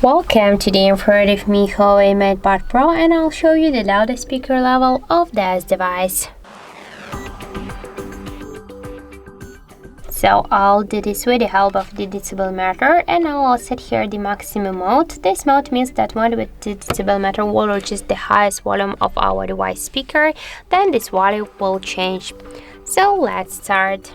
Welcome to the info with me, HUAWEI MatePad Pro, and I'll show you the loudest speaker level of this device. So I'll do this with the help of the Decibel meter, and I'll set here the maximum mode. This mode means that when with the Decibel meter will reach the highest volume of our device speaker, then this value will change. So let's start.